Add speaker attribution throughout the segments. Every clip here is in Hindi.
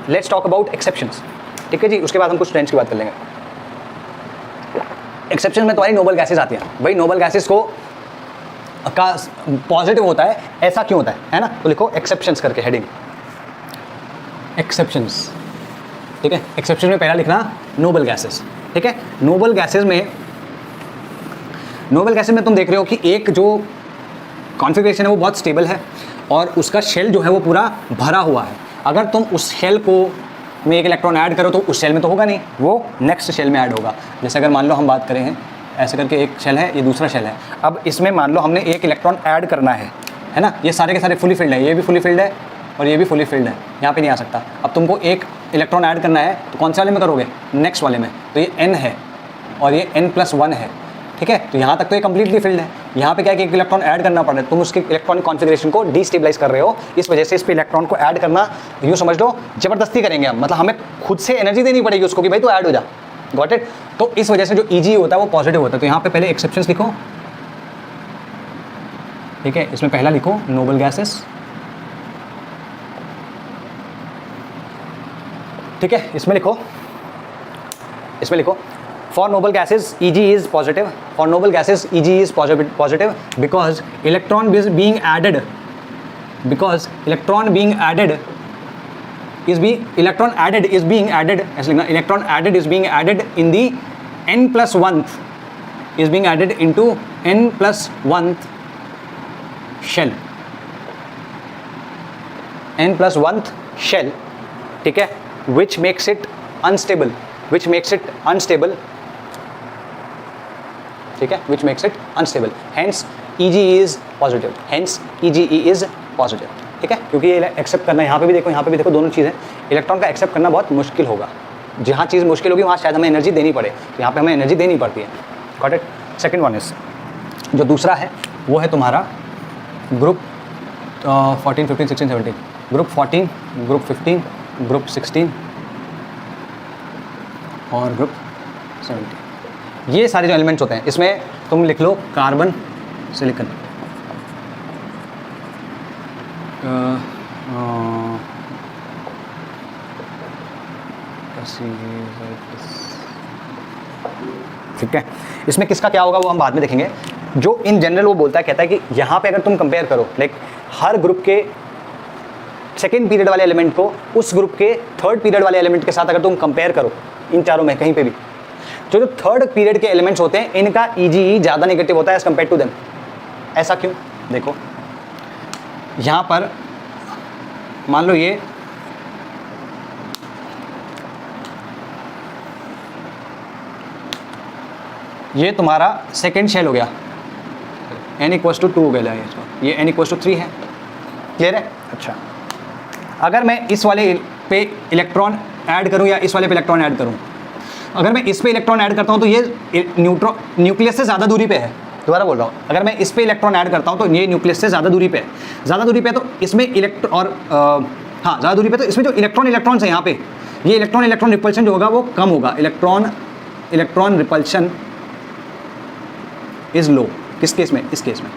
Speaker 1: लेट्स टॉक अबाउट एक्सेप्शंस, ठीक है जी। उसके बाद हम कुछ ट्रेंड्स की बात कर लेंगे। एक्सेप्शन में तुम्हारी नोबल गैसेज आती हैं। भाई नोबल गैसेज को का पॉजिटिव होता है, ऐसा क्यों होता है ना? तो लिखो एक्सेप्शंस करके हेडिंग, एक्सेप्शंस, ठीक है। एक्सेप्शन में पहला लिखना नोबल गैसेज, ठीक है। नोबल गैसेज में तुम देख रहे हो कि एक जो कॉन्फ़िगरेशन है वो बहुत स्टेबल है और उसका शेल जो है वो पूरा भरा हुआ है। अगर तुम उस शेल को में एक इलेक्ट्रॉन ऐड करो तो उस शेल में तो होगा नहीं, वो नेक्स्ट शेल में ऐड होगा। जैसे अगर मान लो हम बात करें हैं ऐसे करके, एक शेल है, ये दूसरा शेल है। अब इसमें मान लो हमने एक इलेक्ट्रॉन ऐड करना है ना, ये सारे के सारे फुली फिल्ड है, ये भी फुली फिल्ड है और ये भी फुली फिल्ड है, यहाँ पे नहीं आ सकता। अब तुमको एक इलेक्ट्रॉन ऐड करना है तो कौन से वाले में करोगे? नेक्स्ट वाले में। तो ये n है और ये n+1 है, ठीक है। तो यहाँ तक तो ये कंप्लीटली फिल्ड है। यहाँ पे क्या है कि एक इलेक्ट्रॉन ऐड करना पड़ रहा है, तुम उसके इलेक्ट्रॉनिक कॉन्फ़िगरेशन को डिस्टेबलाइज कर रहे हो। इस वजह से इस पे इलेक्ट्रॉन को ऐड करना यूँ समझ लो जबरदस्ती करेंगे हम, मतलब हमें खुद से एनर्जी देनी पड़ेगी उसको कि भाई तो ऐड हो जा, गॉट इट। तो इस वजह से जो ईजी होता है वो पॉजिटिव होता है। तो यहाँ पे पहले एक्सेप्शंस लिखो, ठीक है। इसमें पहला लिखो नोबल गैसेस, ठीक है। इसमें लिखो for noble gases Eg is positive. For noble gases Eg is positive because electron is being added is being added in the n+1th is being added into n+1th shell, ठीक है, which makes it unstable, ठीक है, which makes it unstable. Hence EGE is positive. ठीक है, क्योंकि ये एक्सेप्ट करना, यहाँ पे भी देखो, यहाँ पे भी देखो, दोनों चीज़ें इलेक्ट्रॉन का एक्सेप्ट करना बहुत मुश्किल होगा। जहाँ चीज़ मुश्किल होगी वहाँ शायद हमें एनर्जी देनी पड़े, तो यहाँ पे हमें एनर्जी देनी पड़ती है, got it. Second one is, जो दूसरा है वो है तुम्हारा ग्रुप 14, 15, 16, 17, ग्रुप 14, ग्रुप 15, ग्रुप 16 और ग्रुप 17। ये सारे जो एलिमेंट्स होते हैं इसमें तुम लिख लो कार्बन, सिलिकॉन, ठीक है। इसमें किसका क्या होगा वो हम बाद में देखेंगे। जो इन जनरल वो बोलता है, कहता है कि यहाँ पे अगर तुम कंपेयर करो, लाइक हर ग्रुप के सेकेंड पीरियड वाले एलिमेंट को उस ग्रुप के थर्ड पीरियड वाले एलिमेंट के साथ अगर तुम कंपेयर करो, इन चारों में कहीं पे भी, जो थर्ड पीरियड के एलिमेंट्स होते हैं इनका EGE ज़्यादा नेगेटिव होता है एज कम्पेयर टू देम। ऐसा क्यों? देखो यहाँ पर मान लो ये तुम्हारा सेकेंड शेल हो गया, n=2 हो गया, ये n=3 है, क्लियर है? अच्छा, अगर मैं इस वाले पे इलेक्ट्रॉन ऐड करूं या इस वाले पे इलेक्ट्रॉन ऐड करूं, अगर मैं इस पे इलेक्ट्रॉन ऐड करता हूं तो ये न्यूक्लियस से ज़्यादा दूरी पे है। दोबारा बोल रहा हूँ, अगर मैं इस पे इलेक्ट्रॉन ऐड करता हूं तो ये न्यूक्लियस से ज़्यादा दूरी पे है, तो इसमें ज़्यादा दूरी पे, तो इसमें जो इलेक्ट्रॉन्स है यहाँ पे, ये इलेक्ट्रॉन रिपल्शन जो होगा वो कम होगा। Electron repulsion is low. किस केस में? इस केस में।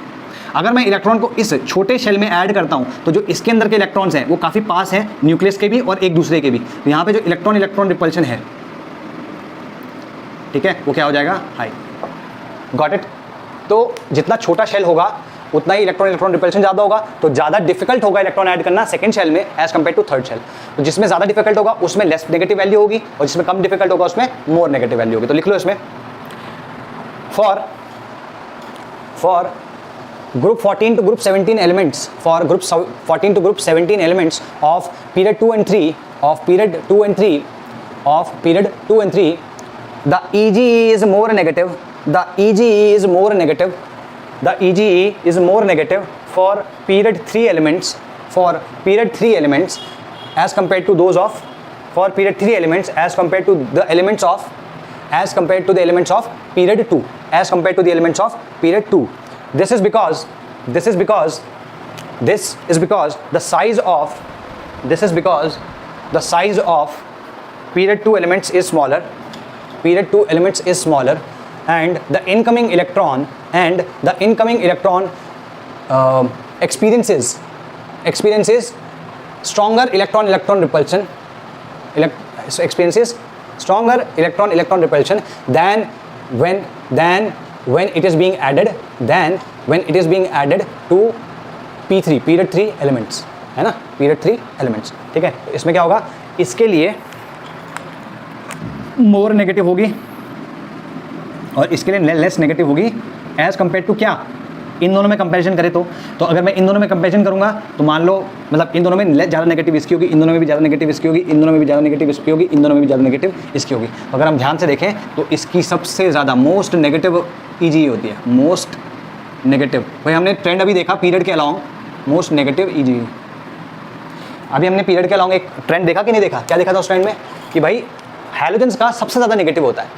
Speaker 1: अगर मैं इलेक्ट्रॉन को इस छोटे शेल में ऐड करता हूं तो जो इसके अंदर के इलेक्ट्रॉन्स हैं वो काफ़ी पास हैं न्यूक्लियस के भी और एक दूसरे के भी, तो यहाँ पे जो इलेक्ट्रॉन रिपल्शन है, ठीक है, वो क्या हो जाएगा? High, got it. तो जितना छोटा शेल होगा उतना ही इलेक्ट्रॉन रिपल्शन ज़्यादा होगा, तो ज़्यादा डिफिकल्ट होगा इलेक्ट्रॉन ऐड करना सेकंड शेल में as compare to third shell. तो जिसमें ज़्यादा डिफिकल्ट होगा उसमें लेस नेगेटिव वैल्यू होगी और जिसमें कम डिफिकल्ट होगा उसमें मोर नेगेटिव वैल्यू होगी। तो लिख लो इसमें for group 14 to group 17 elements, for group 14 to group 17 elements of period 2 and 3 the EGE is more negative, for period 3 elements, as compared to those of, for period 3 elements as compared to the elements of period 2, as compared to the elements of period 2. This is because the size of period 2 elements is smaller, and the incoming electron experiences stronger electron repulsion, experiences stronger electron repulsion than when it is being added to P3 period 3 elements, है ना, period 3 elements, ठीक है। इसमें क्या होगा, इसके लिए मोर नेगेटिव होगी और इसके लिए लेस नेगेटिव होगी एज कंपेयर टू क्या, इन दोनों में कंपैरिजन करें तो अगर मैं इन दोनों में कंपैरिजन करूंगा तो मान लो मतलब इन दोनों में ज़्यादा नेगेटिव इसकी होगी, इन दोनों में भी ज़्यादा नेगेटिव इसकी होगी, इन दोनों में भी ज़्यादा नेगेटिव इसकी होगी, इन दोनों में भी ज़्यादा नेगेटिव इसकी होगी। तो अगर हम ध्यान से देखें तो इसकी सबसे ज़्यादा मोस्ट नेगेटिव ईजी होती है, मोस्ट नेगेटिव। भाई हमने ट्रेंड अभी देखा पीरियड के अलॉन्ग मोस्ट नेगेटिव ईजी, अभी हमने पीरियड के अलॉन्ग एक ट्रेंड देखा कि नहीं देखा, क्या देखा था उस ट्रेंड में कि भाई हैलोजेंस का सबसे ज़्यादा नेगेटिव होता है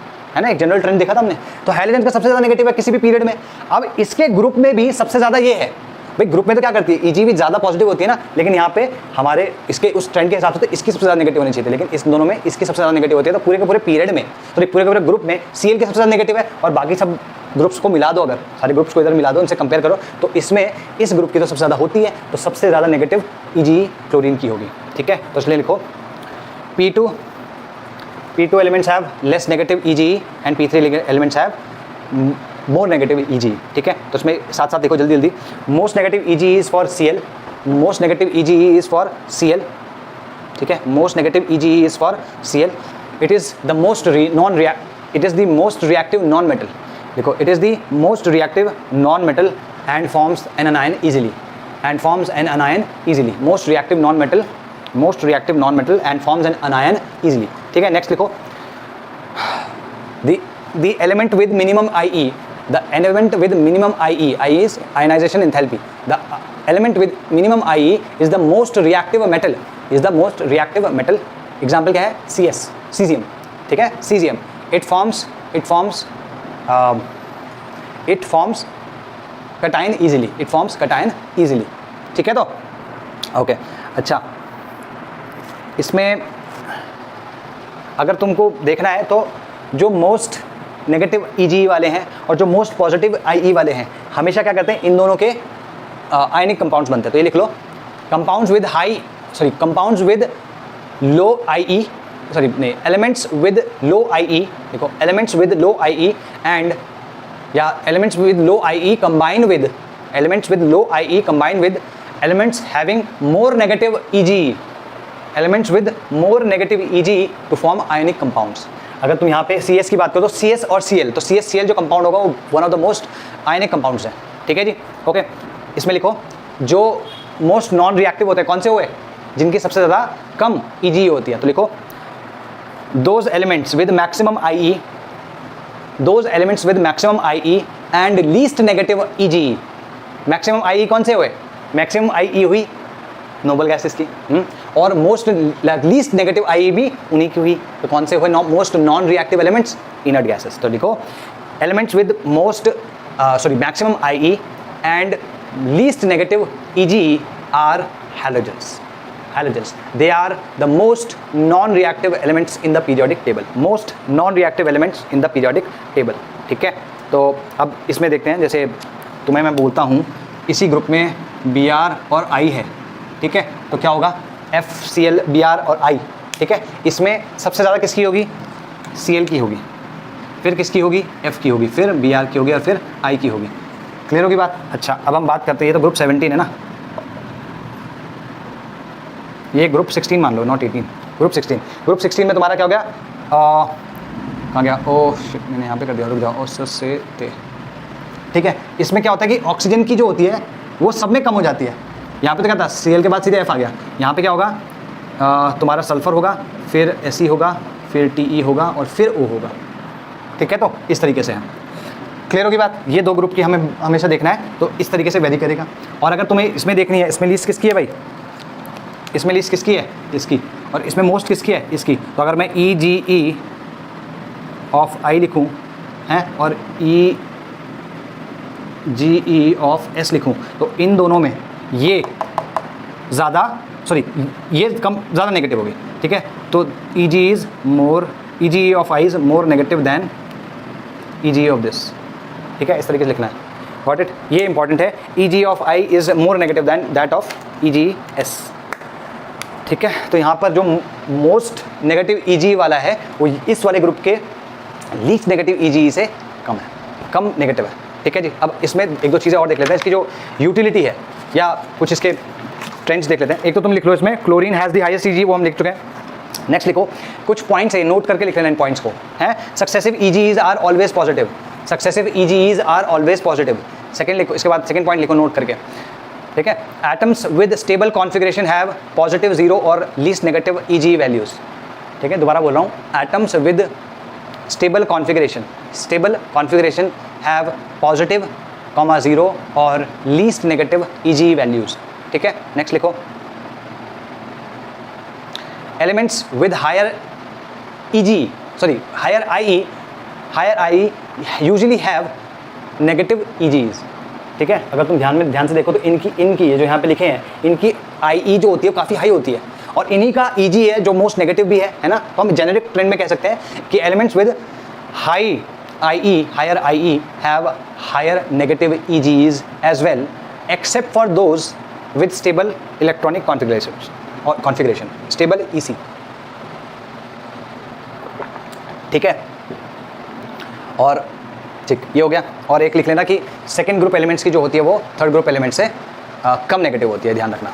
Speaker 1: ना, एक जनरल ट्रेंड देखा था हमने। तो हैलोजेंस का सबसे ज़्यादा नेगेटिव है किसी भी पीरियड में। अब इसके ग्रुप में भी सबसे ज़्यादा ये है, भाई ग्रुप में तो क्या करती है ईजी भी ज़्यादा पॉजिटिव होती है ना, लेकिन यहाँ पे हमारे इसके उस ट्रेंड के हिसाब से तो इसकी सबसे ज़्यादा नेगेटिव होनी चाहिए, लेकिन इस दोनों में इसकी सबसे ज़्यादा नेगेटिव होती है। तो पूरे के पूरे पीरियड में तो पूरे के पूरे ग्रुप में सीएल की सबसे ज़्यादा नेगेटिव है, और बाकी सब ग्रुप्स को मिला दो, अगर सारे ग्रुप्स को इधर मिला दो, इनसे कंपेयर करो तो इसमें इस ग्रुप की तो सबसे ज़्यादा होती है, तो सबसे ज़्यादा नेगेटिव ईजी क्लोरीन की होगी, ठीक है। तो इसलिए लिखो P2 elements have less negative EGE and P3 elements have more negative EGE, ठीक है। तो इसमें साथ साथ देखो जल्दी जल्दी, most negative EGE is for Cl, most negative EGE is for Cl, ठीक है, most negative EGE is for Cl, it is the most reactive non metal, देखो it is the most reactive non metal and forms an anion easily, most reactive non metal and forms an anion easily, ठीक है। नेक्स्ट लिखो the element with minimum IE, the element with minimum IE is ionization enthalpy, the element with minimum IE is the most reactive metal, example क्या है cesium, ठीक है, cesium, it forms cation easily, ठीक है। तो ओके अच्छा, इसमें अगर तुमको देखना है तो जो मोस्ट नेगेटिव ईजी वाले हैं और जो मोस्ट पॉजिटिव आईई वाले हैं हमेशा क्या करते हैं, इन दोनों के आयनिक कंपाउंड्स बनते हैं। तो ये लिख लो, compounds with low IE, elements with low IE, देखो elements with low IE and या elements with low IE combine with elements having more negative EG, elements with more negative EG to form ionic compounds. अगर तुम यहाँ पे CS की बात करो तो CS और Cl, तो CL जो कंपाउंड होगा वो one of the most ionic compounds है, ठीक है जी। ओके, इसमें लिखो जो मोस्ट नॉन रिएक्टिव होते हैं कौन से हुए, जिनकी सबसे ज़्यादा कम EG होती है। तो लिखो those elements with maximum IE and least negative EG। Maximum IE कौन से हुए, मैक्सिमम IE हुई नोबल गैसेस की, और मोस्ट लीस्ट नेगेटिव IE भी उन्हीं की हुई। तो कौन से हुए, most non reactive elements, inert gases. तो लिखो elements with maximum IE and least negative EG are halogens. They are the most non-reactive elements in the periodic table. ठीक है। तो अब इसमें देखते हैं, जैसे तुम्हें मैं बोलता हूँ इसी ग्रुप में Br और I है, ठीक है, तो क्या होगा FCl Br और I, ठीक है। इसमें सबसे ज़्यादा किसकी होगी, Cl की होगी, फिर किसकी होगी, F की होगी, फिर Br की होगी और फिर I की होगी। क्लियर होगी बात। अच्छा, अब हम बात करते हैं, ये तो ग्रुप 17 है ना, ये ग्रुप 16 मान लो, नॉट 18, ग्रुप 16 में तुम्हारा क्या हो गया, कहाँ गया, ओह शिट, मैंने यहाँ पे कर दिया, रुक जाओ, से थे, ठीक है। इसमें क्या होता है कि ऑक्सीजन की जो होती है वो सब में कम हो जाती है। यहाँ पे तो क्या था, Cl के बाद सीधे F आ गया, यहाँ पे क्या होगा, तुम्हारा सल्फर होगा, फिर Fe होगा, फिर Te होगा और फिर O होगा, ठीक है। तो इस तरीके से है। क्लियर होगी बात। ये दो ग्रुप की हमें हमेशा देखना है, तो इस तरीके से वेरी करेगा। और अगर तुम्हें इसमें देखनी है, इसमें लीस्ट किसकी है भाई, इसमें लीस्ट किसकी है, इसकी, और इसमें मोस्ट किसकी है, इसकी। तो अगर मैं EGE ऑफ I लिखूं हैं और EGE ऑफ S लिखूं, तो इन दोनों में ये ज़्यादा, ये कम ज़्यादा नेगेटिव होगी, ठीक है। तो EGE of I is more negative than EGE of this, ठीक है। इस तरीके से लिखना है, गॉट इट। ये इंपॉर्टेंट है, EGE of I is more negative than that of EGS। ठीक है, तो यहाँ पर जो मोस्ट नेगेटिव ईजी वाला है वो इस वाले ग्रुप के लीस्ट नेगेटिव ईजी से कम है, कम नेगेटिव है। ठीक है जी, अब इसमें एक दो चीज़ें और देख लेते हैं, इसकी जो यूटिलिटी है या कुछ इसके ट्रेंड्स देख लेते हैं। एक तो तुम लिख लो इसमें chlorine has the highest easy, वो हम लिख चुके हैं। नेक्स्ट लिखो, कुछ पॉइंट्स है, नोट करके लिख लेना इन पॉइंट्स को, हैं। Successive EGs are always positive, successive EGs are always positive. Second लिखो, इसके बाद सेकंड पॉइंट लिखो नोट करके। ठीक है, atoms with stable configuration have positive 0 और लीस्ट नेगेटिव ईजी वैल्यूज़। ठीक है, दोबारा बोल रहा हूँ, atoms with stable configuration have positive, 0 और लीस्ट नेगेटिव ईजी वैल्यूज़। ठीक है, नेक्स्ट लिखो, elements with higher IE usually have negative EGs. ठीक है, अगर तुम ध्यान से देखो तो इनकी ये जो यहाँ पे लिखे हैं, इनकी IE जो होती है काफ़ी हाई होती है, और इन्हीं का EG है जो मोस्ट नेगेटिव भी है ना। तो हम जेनेरिक ट्रेंड में कह सकते हैं कि elements with higher IE have higher negative EGs as well, except for those with stable electronic configuration, stable EC। ठीक है, और ठीक ये हो गया। और एक लिख लेना कि सेकेंड ग्रुप एलिमेंट्स की जो होती है वो थर्ड ग्रुप एलिमेंट से कम नेगेटिव होती है, ध्यान रखना।